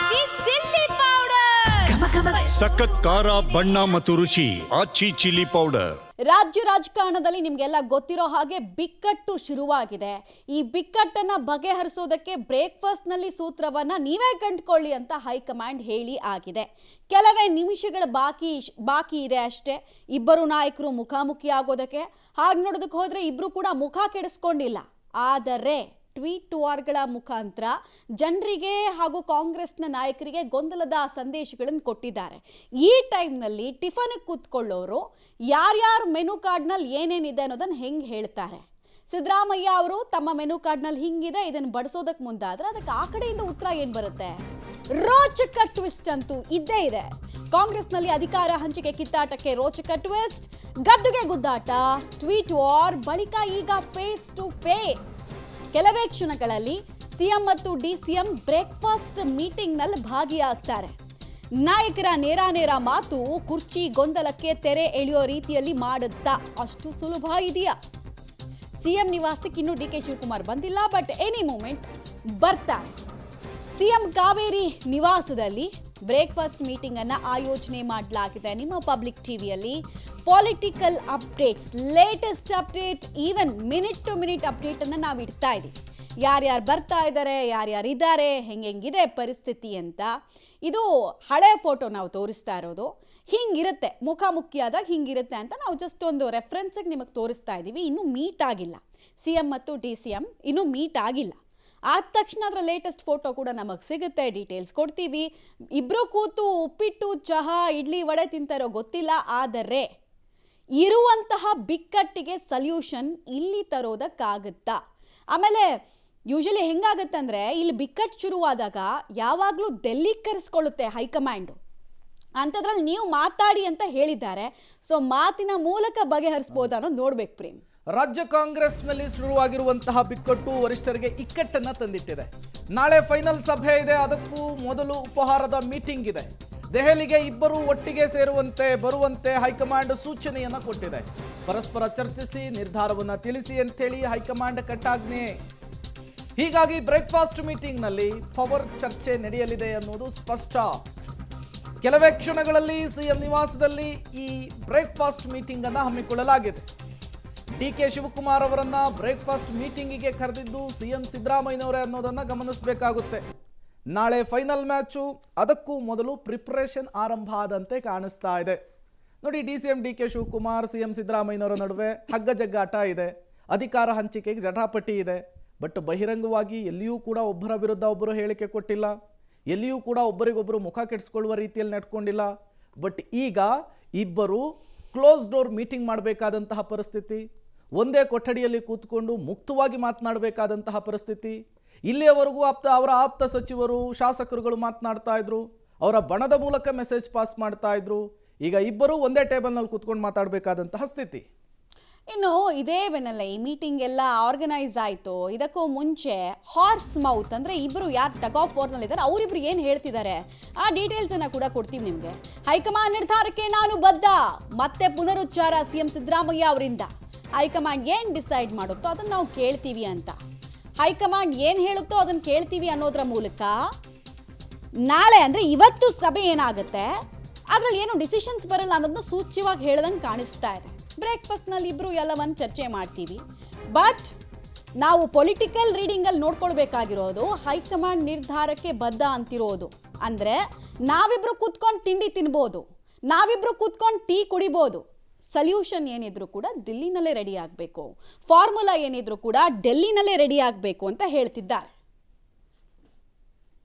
ಆಚಿ chilli powder ಸಖತ್ ಖಾರ ಬಣ್ಣ ಮತ್ತು ರುಚಿ ಆಚಿ ಚಿಲ್ಲಿ ಪೌಡರ್. ರಾಜ್ಯ ರಾಜಕಾರಣದಲ್ಲಿ ನಿಮಗೆಲ್ಲ ಗೊತ್ತಿರೋ ಹಾಗೆ ಬಿಕ್ಕಟ್ಟು ಶುರುವಾಗಿದೆ. ಈ ಬಿಕ್ಕಟ್ಟನ್ನ ಬಗೆಹರಿಸೋದಕ್ಕೆ ಬ್ರೇಕ್ಫಾಸ್ಟ್ನಲ್ಲಿ ಸೂತ್ರವನ್ನ ನೀವೇ ಕಂಡುಕೊಳ್ಳಿ ಅಂತ ಹೈಕಮಾಂಡ್ ಹೇಳಿ ಆಗಿದೆ. ಕೆಲವೇ ನಿಮಿಷಗಳ ಬಾಕಿ ಇದೆ ಅಷ್ಟೇ ಇಬ್ಬರು ನಾಯಕರು ಮುಖಾಮುಖಿ ಆಗೋದಕ್ಕೆ. ಹಾಗೆ ನೋಡೋದಕ್ಕೆ ಹೋದ್ರೆ ಇಬ್ರು ಕೂಡ ಮುಖ ಕೆಡಿಸ್ಕೊಂಡಿಲ್ಲ. ಆದರೆ ಟ್ವೀಟ್ ವಾರ್ಗಳ ಮುಖಾಂತರ ಜನರಿಗೆ ಹಾಗೂ ಕಾಂಗ್ರೆಸ್ನ ನಾಯಕರಿಗೆ ಗೊಂದಲದ ಸಂದೇಶಗಳನ್ನು ಕೊಟ್ಟಿದ್ದಾರೆ. ಈ ಟೈಮ್ನಲ್ಲಿ ಟಿಫನ್ಗೆ ಕೂತ್ಕೊಳ್ಳೋರು ಯಾರ್ಯಾರು ಮೆನು ಕಾರ್ಡ್ನಲ್ಲಿ ಏನೇನಿದೆ ಅನ್ನೋದನ್ನು ಹೆಂಗೆ ಹೇಳ್ತಾರೆ? ಸಿದ್ದರಾಮಯ್ಯ ಅವರು ತಮ್ಮ ಮೆನು ಕಾರ್ಡ್ನಲ್ಲಿ ಹಿಂಗಿದೆ, ಇದನ್ನು ಬಡಿಸೋದಕ್ಕೆ ಮುಂದಾದ್ರೆ ಅದಕ್ಕೆ ಆ ಕಡೆಯಿಂದ ಉತ್ತರ ಏನು ಬರುತ್ತೆ? ರೋಚಕ ಟ್ವಿಸ್ಟ್ ಅಂತೂ ಇದ್ದೇ ಇದೆ. ಕಾಂಗ್ರೆಸ್ನಲ್ಲಿ ಅಧಿಕಾರ ಹಂಚಿಕೆ ಕಿತ್ತಾಟಕ್ಕೆ ರೋಚಕ ಟ್ವಿಸ್ಟ್, ಗದ್ದುಗೆ ಗುದ್ದಾಟ, ಟ್ವೀಟ್ ವಾರ್ ಬಳಿಕ ಈಗ ಫೇಸ್ ಟು ಫೇಸ್. ಕೆಲವೇ ಕ್ಷಣಗಳಲ್ಲಿ ಸಿಎಂ ಮತ್ತು ಡಿಸಿಎಂ ಬ್ರೇಕ್ಫಾಸ್ಟ್ ಮೀಟಿಂಗ್ನಲ್ಲಿ ಭಾಗಿಯಾಗ್ತಾರೆ. ನಾಯಕರ ನೇರ ಮಾತು ಕುರ್ಚಿ ಗೊಂದಲಕ್ಕೆ ತೆರೆ ಎಳೆಯೋ ರೀತಿಯಲ್ಲಿ ಮಾಡುತ್ತಾ ಅಷ್ಟು ಸುಲಭ ಇದೆಯಾ? ಸಿಎಂ ನಿವಾಸಕ್ಕೆ ಇನ್ನೂ ಡಿ ಕೆ ಶಿವಕುಮಾರ್ ಬಂದಿಲ್ಲ, ಬಟ್ ಎನಿ ಮೂಮೆಂಟ್ ಬರ್ತಾರೆ. ಸಿಎಂ ಕಾವೇರಿ ನಿವಾಸದಲ್ಲಿ ಬ್ರೇಕ್ಫಾಸ್ಟ್ ಮೀಟಿಂಗ್ ಅನ್ನ ಆಯೋಜನೆ ಮಾಡಲಾಗಿದೆ. ನಿಮ್ಮ ಪಬ್ಲಿಕ್ ಟಿವಿಯಲ್ಲಿ political updates, latest update, even minute to minute update ಅನ್ನ ನಾವು ಇಡ್ತಾ ಇದ್ದೀವಿ. ಯಾರ್ಯಾರು ಬರ್ತಾ ಇದ್ದಾರೆ, ಯಾರ್ಯಾರಿದ್ದಾರೆ, ಹೆಂಗಿದೆ ಪರಿಸ್ಥಿತಿ ಅಂತ. ಇದು ಹಳೆ ಫೋಟೋ ನಾವು ತೋರಿಸ್ತಾ ಇರೋದು. ಹಿಂಗಿರುತ್ತೆ, ಮುಖಾಮುಖಿಯಾದಾಗ ಹಿಂಗಿರುತ್ತೆ ಅಂತ ನಾವು ಜಸ್ಟ್ ಒಂದು ರೆಫರೆನ್ಸಿಗೆ ನಿಮಗೆ ತೋರಿಸ್ತಾ ಇದ್ದೀವಿ. ಇನ್ನೂ ಮೀಟ್ ಆಗಿಲ್ಲ ಸಿಎಂ ಮತ್ತು ಡಿ ಸಿ ಎಂ, ಇನ್ನೂ ಮೀಟ್ ಆಗಿಲ್ಲ. ಆದ ತಕ್ಷಣ ಅದರ ಲೇಟೆಸ್ಟ್ ಫೋಟೋ ಕೂಡ ನಮಗೆ ಸಿಗುತ್ತೆ, ಡೀಟೇಲ್ಸ್ ಕೊಡ್ತೀವಿ. ಇಬ್ಬರು ಕೂತು ಉಪ್ಪಿಟ್ಟು, ಚಹಾ, ಇಡ್ಲಿ, ವಡೆ ತಿಂತಾರೋ ಗೊತ್ತಿಲ್ಲ. ಆದರೆ ಇರುವಂತಹ ಬಿಕ್ಕಟ್ಟಿಗೆ ಸಲ್ಯೂಷನ್ ಇಲ್ಲಿ ತರೋದಕ್ಕಾಗುತ್ತಾ? ಆಮೇಲೆ ಯೂಶಲಿ ಹೆಂಗಾಗತ್ತಂದರೆ ಇಲ್ಲಿ ಬಿಕ್ಕಟ್ಟು ಶುರುವಾದಾಗ ಯಾವಾಗಲೂ ಡೆಲ್ಲಿಗೆ ಕರೆಸ್ಕೊಳ್ಳುತ್ತೆ ಹೈಕಮಾಂಡು. ಅಂಥದ್ರಲ್ಲಿ ನೀವು ಮಾತಾಡಿ ಅಂತ ಹೇಳಿದ್ದಾರೆ. ಸೊ ಮಾತಿನ ಮೂಲಕ ಬಗೆಹರಿಸ್ಬೋದಾ ಅನ್ನೋದು ನೋಡ್ಬೇಕು ಪ್ರೇಮ್. ರಾಜ್ಯ ಕಾಂಗ್ರೆಸ್ನಲ್ಲಿ ಶುರುವಾಗಿರುವಂತಹ ಬಿಕ್ಕಟ್ಟು ವರಿಷ್ಠರಿಗೆ ಇಕ್ಕಟ್ಟನ್ನ ತಂದಿಟ್ಟಿದೆ. ನಾಳೆ ಫೈನಲ್ ಸಭೆ ಇದೆ, ಅದಕ್ಕೂ ಮೊದಲು ಉಪಹಾರದ ಮೀಟಿಂಗ್ ಇದೆ. ದೆಹಲಿಗೆ ಇಬ್ಬರು ಒಟ್ಟಿಗೆ ಸೇರುವಂತೆ ಬರುವಂತೆ ಹೈಕಮಾಂಡ್ ಸೂಚನೆಯನ್ನ ಕೊಟ್ಟಿದೆ. ಪರಸ್ಪರ ಚರ್ಚಿಸಿ ನಿರ್ಧಾರವನ್ನ ತಿಳಿಸಿ ಅಂತೇಳಿ ಹೈಕಮಾಂಡ್ ಕಟ್ಟಾಜ್ಞೆ. ಹೀಗಾಗಿ ಬ್ರೇಕ್ಫಾಸ್ಟ್ ಮೀಟಿಂಗ್ನಲ್ಲಿ ಪವರ್ ಚರ್ಚೆ ನಡೆಯಲಿದೆ ಅನ್ನೋದು ಸ್ಪಷ್ಟ. ಕೆಲವೇ ಕ್ಷಣಗಳಲ್ಲಿ ಸಿಎಂ ನಿವಾಸದಲ್ಲಿ ಈ ಬ್ರೇಕ್ಫಾಸ್ಟ್ ಮೀಟಿಂಗ್ ಅನ್ನ ಹಮ್ಮಿಕೊಳ್ಳಲಾಗಿದೆ. ಡಿ ಕೆ ಶಿವಕುಮಾರ್ ಅವರನ್ನ ಬ್ರೇಕ್ಫಾಸ್ಟ್ ಮೀಟಿಂಗಿಗೆ ಕರೆದಿದ್ದು ಸಿಎಂ ಸಿದ್ದರಾಮಯ್ಯನವರೇ ಅನ್ನೋದನ್ನ ಗಮನಿಸಬೇಕಾಗುತ್ತೆ. ನಾಳೆ ಫೈನಲ್ ಮ್ಯಾಚು, ಅದಕ್ಕೂ ಮೊದಲು ಪ್ರಿಪರೇಷನ್ ಆರಂಭ ಆದಂತೆ ಕಾಣಿಸ್ತಾ ಇದೆ. ನೋಡಿ, DCM D K Shivakumar CM ಸಿದ್ದರಾಮಯ್ಯನವರ ನಡುವೆ ಹಗ್ಗ ಜಗ್ಗಾಟ ಇದೆ, ಅಧಿಕಾರ ಹಂಚಿಕೆಗೆ ಜಟಾಪಟಿ ಇದೆ. ಬಟ್ ಬಹಿರಂಗವಾಗಿ ಎಲ್ಲಿಯೂ ಕೂಡ ಒಬ್ಬರ ವಿರುದ್ಧ ಒಬ್ಬರು ಹೇಳಿಕೆ ಕೊಟ್ಟಿಲ್ಲ, ಎಲ್ಲಿಯೂ ಕೂಡ ಒಬ್ಬರಿಗೊಬ್ಬರು ಮುಖ ಕೆಡಿಸ್ಕೊಳ್ಳುವ ರೀತಿಯಲ್ಲಿ ನಡ್ಕೊಂಡಿಲ್ಲ. ಬಟ್ ಈಗ ಇಬ್ಬರು ಕ್ಲೋಸ್ ಡೋರ್ ಮೀಟಿಂಗ್ ಮಾಡಬೇಕಾದಂತಹ ಪರಿಸ್ಥಿತಿ, ಒಂದೇ ಕೊಠಡಿಯಲ್ಲಿ ಕೂತ್ಕೊಂಡು ಮುಕ್ತವಾಗಿ ಮಾತನಾಡಬೇಕಾದಂತಹ ಪರಿಸ್ಥಿತಿ. ಇಲ್ಲಿಯವರೆಗೂ ಅವರ ಆಪ್ತ ಸಚಿವರು, ಶಾಸಕರುಗಳು ಮಾತನಾಡ್ತಾ ಇದ್ರು, ಅವರ ಬಣದ ಮೂಲಕ ಮೆಸೇಜ್ ಪಾಸ್ ಮಾಡ್ತಾ ಇದ್ರು. ಈಗ ಇಬ್ಬರು ಒಂದೇ ಟೇಬಲ್ನಲ್ಲಿ ಕೂತ್ಕೊಂಡು ಮಾತಾಡಬೇಕಾದಂತಹ ಸ್ಥಿತಿ. ಇನ್ನು ಇದೇ ಬೆನ್ನಲ್ಲೇ ಈ ಮೀಟಿಂಗ್ ಎಲ್ಲ ಆರ್ಗನೈಸ್ ಆಯಿತು. ಇದಕ್ಕೂ ಮುಂಚೆ ಹಾರ್ಸ್ ಮೌತ್ ಅಂದರೆ ಇಬ್ಬರು ಯಾರು ಟಗ್ ಆಫ್ ವಾರ್ನಲ್ಲಿದ್ದಾರೆ ಅವರಿಬ್ರು ಏನು ಹೇಳ್ತಿದ್ದಾರೆ ಆ ಡೀಟೇಲ್ಸನ್ನು ಕೂಡ ಕೊಡ್ತೀವಿ ನಿಮಗೆ. ಹೈಕಮಾಂಡ್ ನಿರ್ಧಾರಕ್ಕೆ ನಾನು ಬದ್ಧ, ಮತ್ತೆ ಪುನರುಚ್ಚಾರ ಸಿಎಂ ಸಿದ್ದರಾಮಯ್ಯ ಅವರಿಂದ. ಹೈಕಮಾಂಡ್ ಏನು ಡಿಸೈಡ್ ಮಾಡುತ್ತೋ ಅದನ್ನು ನಾವು ಕೇಳ್ತೀವಿ ಅಂತ. ಹೈಕಮಾಂಡ್ ಏನು ಹೇಳುತ್ತೋ ಅದನ್ನು ಕೇಳ್ತೀವಿ ಅನ್ನೋದ್ರ ಮೂಲಕ ನಾಳೆ ಅಂದರೆ ಇವತ್ತು ಸಭೆ ಏನಾಗುತ್ತೆ ಅದರಲ್ಲಿ ಏನು ಡಿಸಿಷನ್ಸ್ ಬರಲ್ಲ ಅನ್ನೋದನ್ನ ಸೂಚ್ಯವಾಗಿ ಹೇಳ್ದಂಗೆ ಕಾಣಿಸ್ತಾ ಇದೆ. ಬ್ರೇಕ್ಫಾಸ್ಟ್ನಲ್ಲಿ ಇಬ್ಬರು ಎಲ್ಲವನ್ನು ಚರ್ಚೆ ಮಾಡ್ತೀವಿ. ಬಟ್ ನಾವು ಪೊಲಿಟಿಕಲ್ ರೀಡಿಂಗಲ್ಲಿ ನೋಡ್ಕೊಳ್ಬೇಕಾಗಿರೋದು ಹೈಕಮಾಂಡ್ ನಿರ್ಧಾರಕ್ಕೆ ಬದ್ಧ ಅಂತಿರೋದು. ಅಂದರೆ ನಾವಿಬ್ಬರು ಕೂತ್ಕೊಂಡು ತಿಂಡಿ ತಿನ್ಬೋದು, ನಾವಿಬ್ಬರು ಕೂತ್ಕೊಂಡು ಟೀ ಕುಡಿಬೋದು. ಸಲ್ಯೂಷನ್ ಏನಿದ್ರು ಕೂಡ ದಿಲ್ಲಿನಲ್ಲೇ ರೆಡಿ ಆಗಬೇಕು, ಫಾರ್ಮುಲಾ ಏನಿದ್ರು ಕೂಡ ಡೆಲ್ಲಿನಲ್ಲೇ ರೆಡಿ ಆಗಬೇಕು ಅಂತ ಹೇಳ್ತಿದ್ದಾರೆ.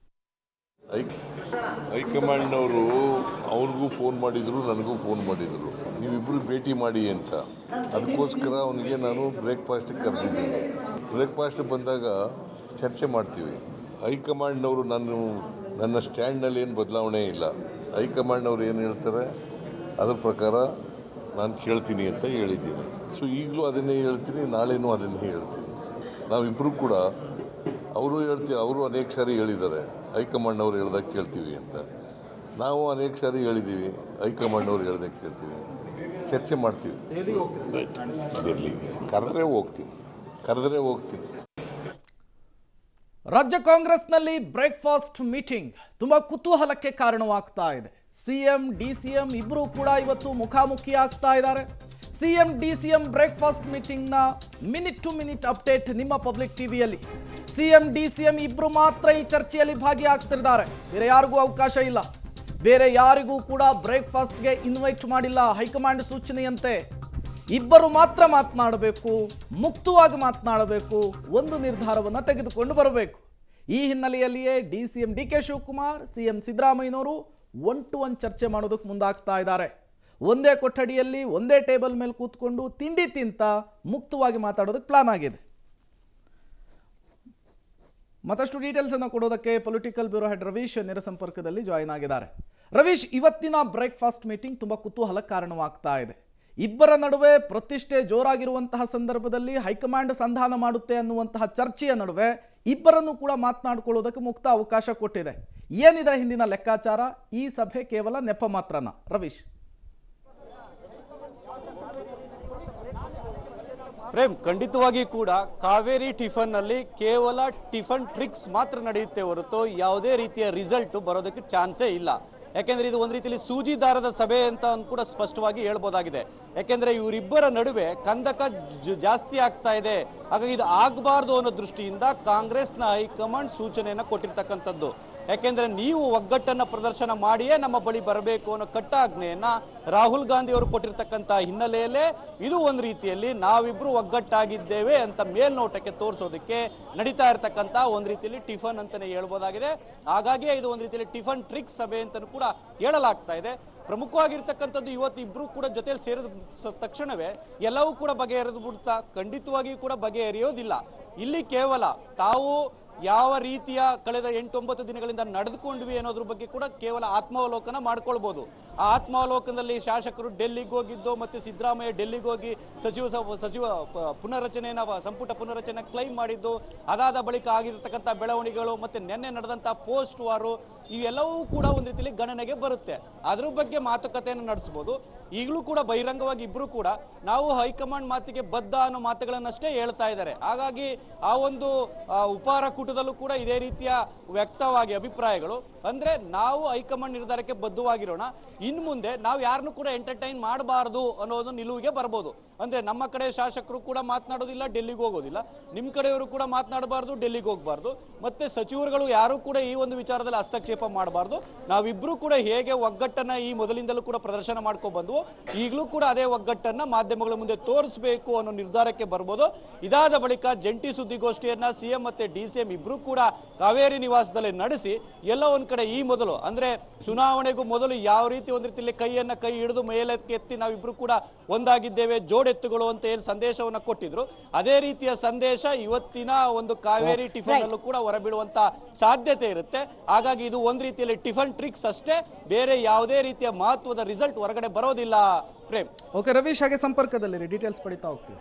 ಹೈಕಮಾಂಡ್ನವರು ಅವ್ರಿಗೂ ಫೋನ್ ಮಾಡಿದರು, ನನಗೂ ಫೋನ್ ಮಾಡಿದರು, ನೀವಿಬ್ಬರು ಭೇಟಿ ಮಾಡಿ ಅಂತ. ಅದಕ್ಕೋಸ್ಕರ ಅವನಿಗೆ ನಾನು ಬ್ರೇಕ್ಫಾಸ್ಟಿಗೆ ಕರೆದಿದ್ದೀನಿ. ಬ್ರೇಕ್ಫಾಸ್ಟ್ ಬಂದಾಗ ಚರ್ಚೆ ಮಾಡ್ತೀವಿ. ಹೈಕಮಾಂಡ್ನವರು ನನ್ನ ಸ್ಟ್ಯಾಂಡ್ನಲ್ಲಿ ಏನು ಬದಲಾವಣೆ ಇಲ್ಲ. ಹೈಕಮಾಂಡ್ನವ್ರು ಏನು ಹೇಳ್ತಾರೆ ಅದ್ರ ಪ್ರಕಾರ ನಾನು ಕೇಳ್ತೀನಿ ಅಂತ ಹೇಳಿದ್ದೀನಿ. ಸೊ ಈಗಲೂ ಅದನ್ನೇ ಹೇಳ್ತೀನಿ, ನಾಳೆನೂ ಅದನ್ನೇ ಹೇಳ್ತೀನಿ. ನಾವಿಬ್ಬರು ಕೂಡ ಅವರು ಅನೇಕ ಸಾರಿ ಹೇಳಿದ್ದಾರೆ ಹೈಕಮಾಂಡ್ನವ್ರು ಹೇಳ್ದಾಗ ಕೇಳ್ತೀವಿ ಅಂತ. ನಾವು ಅನೇಕ ಸಾರಿ ಹೇಳಿದ್ದೀವಿ ಹೈಕಮಾಂಡ್ನವ್ರು ಹೇಳ್ದಾಗ ಕೇಳ್ತೀವಿ ಅಂತ. ಚರ್ಚೆ ಮಾಡ್ತೀವಿ. ಡೆಲ್ಲಿಗೆ ಕರೆದ್ರೆ ಹೋಗ್ತೀನಿ. ರಾಜ್ಯ ಕಾಂಗ್ರೆಸ್ನಲ್ಲಿ ಬ್ರೇಕ್ಫಾಸ್ಟ್ ಮೀಟಿಂಗ್ ತುಂಬಾ ಕುತೂಹಲಕ್ಕೆ ಕಾರಣವಾಗ್ತಾ ಇದೆ. ಸಿಎಂ ಡಿಸಿಎಂ ಇಬ್ಬರು ಕೂಡ ಇವತ್ತು ಮುಖಾಮುಖಿ ಆಗ್ತಾ ಇದ್ದಾರೆ. ಸಿಎಂ ಡಿಸಿಎಂ ಬ್ರೇಕ್ಫಾಸ್ಟ್ ಮೀಟಿಂಗ್ನ ಮಿನಿಟ್ ಟು ಮಿನಿಟ್ ಅಪ್ಡೇಟ್ ನಿಮ್ಮ ಪಬ್ಲಿಕ್ ಟಿವಿಯಲ್ಲಿ. ಸಿಎಂ ಡಿಸಿಎಂ ಇಬ್ಬರು ಮಾತ್ರ ಈ ಚರ್ಚೆಯಲ್ಲಿ ಭಾಗಿಯಾಗ್ತಿದ್ದಾರೆ, ಬೇರೆ ಯಾರಿಗೂ ಅವಕಾಶ ಇಲ್ಲ. ಬೇರೆ ಯಾರಿಗೂ ಕೂಡ ಬ್ರೇಕ್ಫಾಸ್ಟ್ಗೆ ಇನ್ವೈಟ್ ಮಾಡಿಲ್ಲ ಹೈಕಮಾಂಡ್ ಸೂಚನೆಯಂತೆ. ಇಬ್ಬರು ಮಾತ್ರ ಮಾತನಾಡಬೇಕು, ಮುಕ್ತವಾಗಿ ಮಾತನಾಡಬೇಕು, ಒಂದು ನಿರ್ಧಾರವನ್ನು ತೆಗೆದುಕೊಂಡು ಬರಬೇಕು. ಈ ಹಿನ್ನೆಲೆಯಲ್ಲಿಯೇ DCM D K Shivakumar CM ಸಿದ್ದರಾಮಯ್ಯನವರು 1-to-1 ಚರ್ಚೆ ಮಾಡೋದಕ್ಕೆ ಮುಂದಾಗ್ತಾ ಇದ್ದಾರೆ. ಒಂದೇ ಕೊಠಡಿಯಲ್ಲಿ ಒಂದೇ ಟೇಬಲ್ ಮೇಲೆ ಕೂತ್ಕೊಂಡು ತಿಂಡಿ ತಿಂತ ಮುಕ್ತವಾಗಿ ಮಾತಾಡೋದಕ್ಕೆ ಪ್ಲಾನ್ ಆಗಿದೆ. ಮತ್ತಷ್ಟು ಡೀಟೇಲ್ಸ್ ಅನ್ನು ಕೊಡೋದಕ್ಕೆ ಪೊಲಿಟಿಕಲ್ ಬ್ಯೂರೋ ಹೆಡ್ ರವೀಶ್ ನೇರ ಸಂಪರ್ಕದಲ್ಲಿ ಜಾಯಿನ್ ಆಗಿದ್ದಾರೆ. ರವೀಶ್, ಇವತ್ತಿನ ಬ್ರೇಕ್ಫಾಸ್ಟ್ ಮೀಟಿಂಗ್ ತುಂಬಾ ಕುತೂಹಲಕ್ಕೆ ಕಾರಣವಾಗ್ತಾ ಇದೆ. ಇಬ್ಬರ ನಡುವೆ ಪ್ರತಿಷ್ಠೆ ಜೋರಾಗಿರುವಂತಹ ಸಂದರ್ಭದಲ್ಲಿ ಹೈಕಮಾಂಡ್ ಸಂಧಾನ ಮಾಡುತ್ತೆ ಅನ್ನುವಂತಹ ಚರ್ಚೆಯ ನಡುವೆ ಇಬ್ಬರನ್ನು ಕೂಡ ಮಾತನಾಡಿಕೊಳ್ಳೋದಕ್ಕೆ ಮುಕ್ತ ಅವಕಾಶ ಕೊಟ್ಟಿದೆ. ಏನಿದೆ ಹಿಂದಿನ ಲೆಕ್ಕಾಚಾರ? ಈ ಸಭೆ ಕೇವಲ ನೆಪ ಮಾತ್ರನಾ? ರವೀಶ್, ಪ್ರೇಮ್, ಖಂಡಿತವಾಗಿ ಕೂಡ ಕಾವೇರಿ ಟಿಫನ್ ನಲ್ಲಿ ಕೇವಲ ಟಿಫನ್ ಟ್ರಿಕ್ಸ್ ಮಾತ್ರ ನಡೆಯುತ್ತೆ ಹೊರತು ಯಾವುದೇ ರೀತಿಯ ರಿಸಲ್ಟ್ ಬರೋದಕ್ಕೆ ಚಾನ್ಸೇ ಇಲ್ಲ. ಯಾಕೆಂದ್ರೆ ಇದು ಒಂದು ರೀತಿಯಲ್ಲಿ ಸೂಜಿ ದಾರದ ಸಭೆ ಅಂತ ಕೂಡ ಸ್ಪಷ್ಟವಾಗಿ ಹೇಳ್ಬೋದಾಗಿದೆ. ಯಾಕೆಂದ್ರೆ ಇವರಿಬ್ಬರ ನಡುವೆ ಕಂದಕ ಜಾಸ್ತಿ ಆಗ್ತಾ ಇದೆ. ಹಾಗಾಗಿ ಇದು ಆಗಬಾರ್ದು ಅನ್ನೋ ದೃಷ್ಟಿಯಿಂದ ಕಾಂಗ್ರೆಸ್ನ ಹೈಕಮಾಂಡ್ ಸೂಚನೆಯನ್ನ ಕೊಟ್ಟಿರ್ತಕ್ಕಂಥದ್ದು. ಯಾಕೆಂದ್ರೆ ನೀವು ಒಗ್ಗಟ್ಟನ್ನ ಪ್ರದರ್ಶನ ಮಾಡಿಯೇ ನಮ್ಮ ಬಳಿ ಬರಬೇಕು ಅನ್ನೋ ಕಟ್ಟಾಜ್ಞೆಯನ್ನ ರಾಹುಲ್ ಗಾಂಧಿ ಅವರು ಕೊಟ್ಟಿರ್ತಕ್ಕಂಥ ಹಿನ್ನೆಲೆಯಲ್ಲೇ ಇದು ಒಂದು ರೀತಿಯಲ್ಲಿ ನಾವಿಬ್ರು ಒಗ್ಗಟ್ಟಾಗಿದ್ದೇವೆ ಅಂತ ಮೇಲ್ನೋಟಕ್ಕೆ ತೋರಿಸೋದಕ್ಕೆ ನಡೀತಾ ಇರತಕ್ಕಂಥ ಒಂದು ರೀತಿಯಲ್ಲಿ ಟಿಫನ್ ಅಂತಾನೆ ಹೇಳ್ಬೋದಾಗಿದೆ. ಹಾಗಾಗಿ ಇದು ಒಂದು ರೀತಿಯಲ್ಲಿ ಟಿಫನ್ ಟ್ರಿಕ್ ಸಭೆ ಅಂತಾನೂ ಕೂಡ ಹೇಳಲಾಗ್ತಾ ಇದೆ. ಪ್ರಮುಖವಾಗಿರ್ತಕ್ಕಂಥದ್ದು ಇವತ್ತು ಇಬ್ರು ಕೂಡ ಜೊತೆಯಲ್ಲಿ ಸೇರಿದ ತಕ್ಷಣವೇ ಎಲ್ಲವೂ ಕೂಡ ಬಗೆಹರಿದು ಬಿಡ್ತಾ, ಖಂಡಿತವಾಗಿಯೂ ಕೂಡ ಬಗೆಹರಿಯೋದಿಲ್ಲ. ಇಲ್ಲಿ ಕೇವಲ ತಾವು ಯಾವ ರೀತಿಯ ಕಳೆದ 8-9 ದಿನಗಳಿಂದ ನಡೆದುಕೊಂಡ್ವಿ ಅನ್ನೋದ್ರ ಬಗ್ಗೆ ಕೂಡ ಕೇವಲ ಆತ್ಮಾವಲೋಕನ ಮಾಡ್ಕೊಳ್ಬಹುದು. ಆ ಆತ್ಮಾವಲೋಕನದಲ್ಲಿ ಶಾಸಕರು ಡೆಲ್ಲಿಗೆ ಹೋಗಿದ್ದು, ಮತ್ತೆ ಸಿದ್ದರಾಮಯ್ಯ ಡೆಲ್ಲಿಗೆ ಹೋಗಿ ಸಚಿವ ಪುನರ್ರಚನೆಯನ್ನ ಸಂಪುಟ ಪುನರ್ರಚನೆ ಕ್ಲೈಮ್ ಮಾಡಿದ್ದು, ಅದಾದ ಬಳಿಕ ಆಗಿರತಕ್ಕಂಥ ಬೆಳವಣಿಗೆಗಳು, ಮತ್ತೆ ನಿನ್ನೆ ನಡೆದಂತಹ ಪೋಸ್ಟ್ ವಾರು, ಇವೆಲ್ಲವೂ ಕೂಡ ಒಂದು ರೀತಿಯಲ್ಲಿ ಗಣನೆಗೆ ಬರುತ್ತೆ. ಅದ್ರ ಬಗ್ಗೆ ಮಾತುಕತೆಯನ್ನು ನಡೆಸಬಹುದು. ಈಗಲೂ ಕೂಡ ಬಹಿರಂಗವಾಗಿ ಇಬ್ರು ಕೂಡ ನಾವು ಹೈಕಮಾಂಡ್ ಮಾತಿಗೆ ಬದ್ಧ ಅನ್ನೋ ಮಾತುಗಳನ್ನಷ್ಟೇ ಹೇಳ್ತಾ ಇದ್ದಾರೆ. ಹಾಗಾಗಿ ಆ ಒಂದು ಉಪಹಾರ ಕೂಟದಲ್ಲೂ ಕೂಡ ಇದೇ ರೀತಿಯ ವ್ಯಕ್ತವಾಗಿ ಅಭಿಪ್ರಾಯಗಳು, ಅಂದ್ರೆ ನಾವು ಹೈಕಮಾಂಡ್ ನಿರ್ಧಾರಕ್ಕೆ ಬದ್ಧವಾಗಿರೋಣ, ಇನ್ ಮುಂದೆ ನಾವು ಯಾರನ್ನು ಕೂಡ ಎಂಟರ್ಟೈನ್ ಮಾಡಬಾರದು ಅನ್ನೋದು ನಿಲುವಿಗೆ ಬರ್ಬೋದು. ಅಂದ್ರೆ ನಮ್ಮ ಕಡೆ ಶಾಸಕರು ಕೂಡ ಮಾತನಾಡೋದಿಲ್ಲ, ಡೆಲ್ಲಿಗೆ ಹೋಗೋದಿಲ್ಲ, ನಿಮ್ ಕಡೆಯವರು ಕೂಡ ಮಾತನಾಡಬಾರ್ದು, ಡೆಲ್ಲಿಗೆ ಹೋಗಬಾರ್ದು, ಮತ್ತೆ ಸಚಿವರುಗಳು ಯಾರು ಕೂಡ ಈ ಒಂದು ವಿಚಾರದಲ್ಲಿ ಹಸ್ತಕ್ಷೇಪ ಮಾಡಬಾರ್ದು. ನಾವಿಬ್ರು ಕೂಡ ಹೇಗೆ ಒಗ್ಗಟ್ಟನ್ನ ಈ ಮೊದಲಿಂದಲೂ ಕೂಡ ಪ್ರದರ್ಶನ ಮಾಡ್ಕೊ ಬಂದ್ವು, ಈಗಲೂ ಕೂಡ ಅದೇ ಒಗ್ಗಟ್ಟನ್ನ ಮಾಧ್ಯಮಗಳ ಮುಂದೆ ತೋರಿಸಬೇಕು ಅನ್ನೋ ನಿರ್ಧಾರಕ್ಕೆ ಬರ್ಬೋದು. ಇದಾದ ಬಳಿಕ ಜಂಟಿ ಸುದ್ದಿಗೋಷ್ಠಿಯನ್ನ ಸಿಎಂ ಮತ್ತೆ ಡಿಸಿಎಂ ಇಬ್ರು ಕೂಡ ಕಾವೇರಿ ನಿವಾಸದಲ್ಲಿ ನಡೆಸಿ ಎಲ್ಲ ಒಂದ್ ಕಡೆ ಈ ಮೊದಲು ಅಂದ್ರೆ ಚುನಾವಣೆಗೂ ಮೊದಲು ಯಾವ ರೀತಿ ಒಂದ್ ರೀತಿಯಲ್ಲಿ ಕೈ ಹಿಡಿದು ಮೇಲಕ್ಕೆ ಎತ್ತಿ ನಾವಿಬ್ರು ಕೂಡ ಒಂದಾಗಿದ್ದೇವೆ, ಜೋಡೆತ್ತುಗಳು ಅಂತ ಏನು ಸಂದೇಶವನ್ನ ಕೊಟ್ಟಿದ್ರು, ಅದೇ ರೀತಿಯ ಸಂದೇಶ ಇವತ್ತಿನ ಒಂದು ಕಾವೇರಿ ಟಿಫನ್ ಅಲ್ಲೂ ಕೂಡ ಹೊರಬೀಳುವಂತ ಸಾಧ್ಯತೆ ಇರುತ್ತೆ. ಹಾಗಾಗಿ ಇದು ಒಂದ್ ರೀತಿಯಲ್ಲಿ ಟಿಫನ್ ಟ್ರಿಕ್ಸ್ ಅಷ್ಟೇ, ಬೇರೆ ಯಾವುದೇ ರೀತಿಯ ಮಹತ್ವದ ರಿಸಲ್ಟ್ ಹೊರಗಡೆ ಬರೋದಿಲ್ಲ. ಪ್ರೇಮ್, ಓಕೆ ರವೀಶ್, ಹಾಗೆ ಸಂಪರ್ಕದಲ್ಲಿ ಡೀಟೇಲ್ಸ್ ಪಡಿತಾ ಹೋಗ್ತೀವಿ.